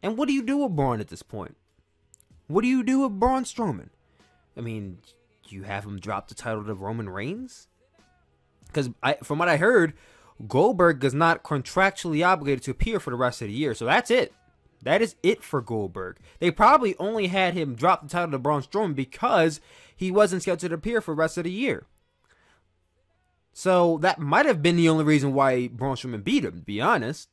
And what do you do with Braun at this point? What do you do with Braun Strowman? I mean, do you have him drop the title to Roman Reigns? Because from what I heard, Goldberg is not contractually obligated to appear for the rest of the year. So that's it. That is it for Goldberg. They probably only had him drop the title to Braun Strowman because he wasn't scheduled to appear for the rest of the year. So that might have been the only reason why Braun Strowman beat him, to be honest.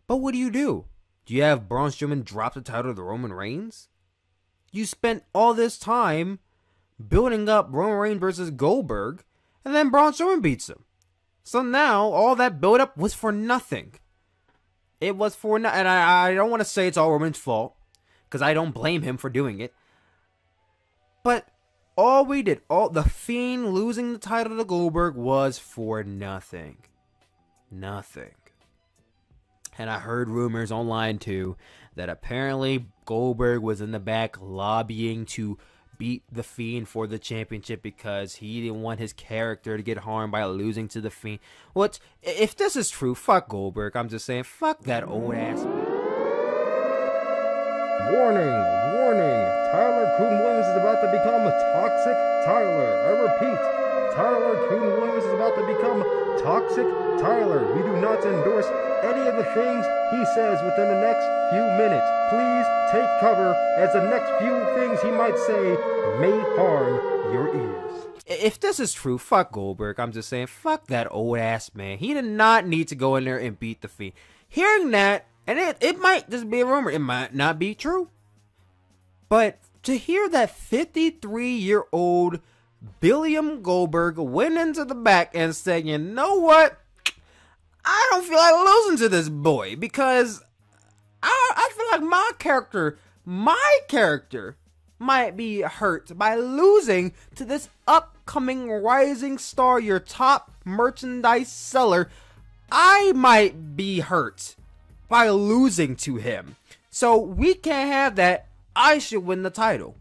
But what do? Do you have Braun Strowman drop the title to Roman Reigns? You spent all this time building up Roman Reigns versus Goldberg, and then Braun Strowman beats him. So now, all that build-up was for nothing. It was for nothing, and I don't want to say it's all Roman's fault, because I don't blame him for doing it. But all we did, the Fiend losing the title to Goldberg was for nothing. Nothing. And I heard rumors online too that apparently Goldberg was in the back lobbying to beat the Fiend for the championship because he didn't want his character to get harmed by losing to the Fiend. What? If this is true, fuck Goldberg. I'm just saying, fuck that old ass. Warning, warning. Tyler-kun Williams is about to become Toxic Tyler. I repeat, Tyler-kun Williams is about to become Toxic Tyler. We do not endorse any of the things he says within the next few minutes. Please take cover, as the next few things he might say may harm your ears. If this is true, fuck Goldberg. I'm just saying, fuck that old ass man. He did not need to go in there and beat the Fiend. Hearing that, and it might just be a rumor, it might not be true, but to hear that 53-year-old William Goldberg went into the back and said, you know what? I don't feel like losing to this boy because I feel like my character might be hurt by losing to this upcoming rising star, your top merchandise seller. I might be hurt by losing to him. So we can't have that. I should win the title.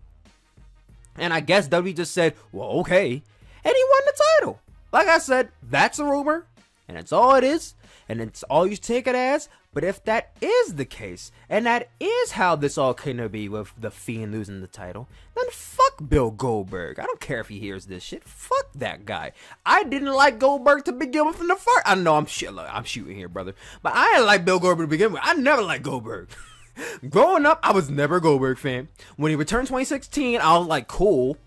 And I guess WWE just said, well, okay. And he won the title. Like I said, that's a rumor. And that's all it is. And it's all you take it as. But if that is the case, and that is how this all came to be with the Fiend losing the title, then fuck Bill Goldberg. I don't care if he hears this shit. Fuck that guy. I didn't like Goldberg to begin with from the first. I know I'm shooting here, brother. But I didn't like Bill Goldberg to begin with. I never liked Goldberg. Growing up, I was never a Goldberg fan. When he returned 2016, I was like, cool.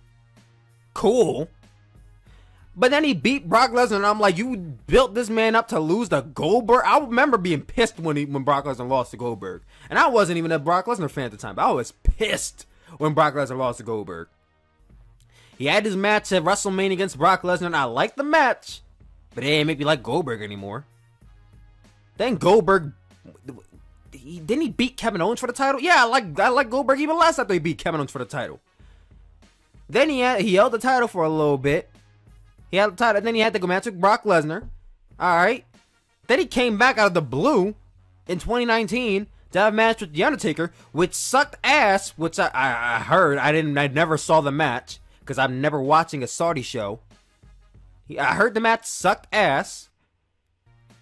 But then he beat Brock Lesnar, and I'm like, you built this man up to lose to Goldberg? I remember being pissed when Brock Lesnar lost to Goldberg. And I wasn't even a Brock Lesnar fan at the time, but I was pissed when Brock Lesnar lost to Goldberg. He had his match at Wrestlemania against Brock Lesnar, and I liked the match, but it didn't make me like Goldberg anymore. Then Goldberg, didn't he beat Kevin Owens for the title? Yeah, I like Goldberg even less after he beat Kevin Owens for the title. Then he held the title for a little bit. He had the title, and then he had to go match with Brock Lesnar. Alright. Then he came back out of the blue in 2019 to have a match with The Undertaker, which sucked ass, which I heard. I never saw the match, because I'm never watching a Saudi show. I heard the match sucked ass.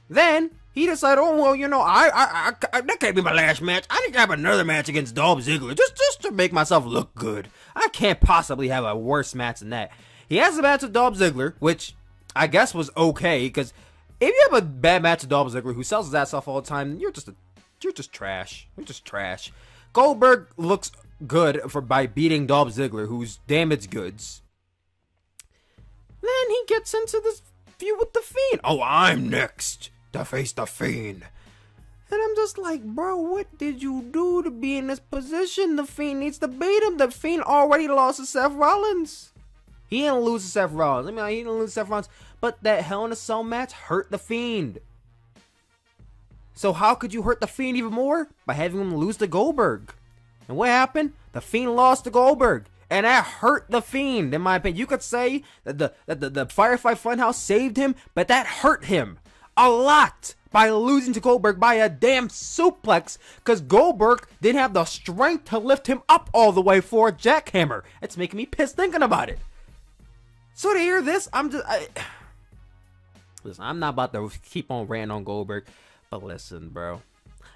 Then he decided, oh, well, you know, that can't be my last match. I need to have another match against Dolph Ziggler, just to make myself look good. I can't possibly have a worse match than that. He has a match with Dolph Ziggler, which I guess was okay, because if you have a bad match with Dolph Ziggler who sells his ass off all the time, you're just trash. You're just trash. Goldberg looks good by beating Dolph Ziggler, who's damaged goods. Then he gets into this feud with the Fiend. Oh, I'm next to face the Fiend. And I'm just like, bro, what did you do to be in this position? The Fiend needs to beat him. The Fiend already lost to Seth Rollins. He didn't lose to Seth Rollins. I mean, he didn't lose to Seth Rollins. But that Hell in a Cell match hurt the Fiend. So how could you hurt the Fiend even more? By having him lose to Goldberg. And what happened? The Fiend lost to Goldberg. And that hurt the Fiend, in my opinion. You could say that the Firefly Funhouse saved him, but that hurt him a lot by losing to Goldberg by a damn suplex, because Goldberg didn't have the strength to lift him up all the way for a jackhammer. It's making me pissed thinking about it. So to hear this, listen, I'm not about to keep on ranting on Goldberg, but listen, bro.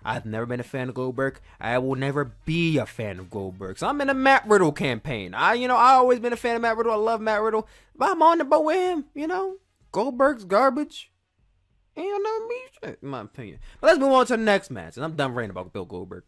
I've never been a fan of Goldberg. I will never be a fan of Goldberg. So I'm in a Matt Riddle campaign. I always been a fan of Matt Riddle. I love Matt Riddle. But I'm on the boat with him, Goldberg's garbage. In my opinion. But let's move on to the next match. And I'm done ranting about Bill Goldberg.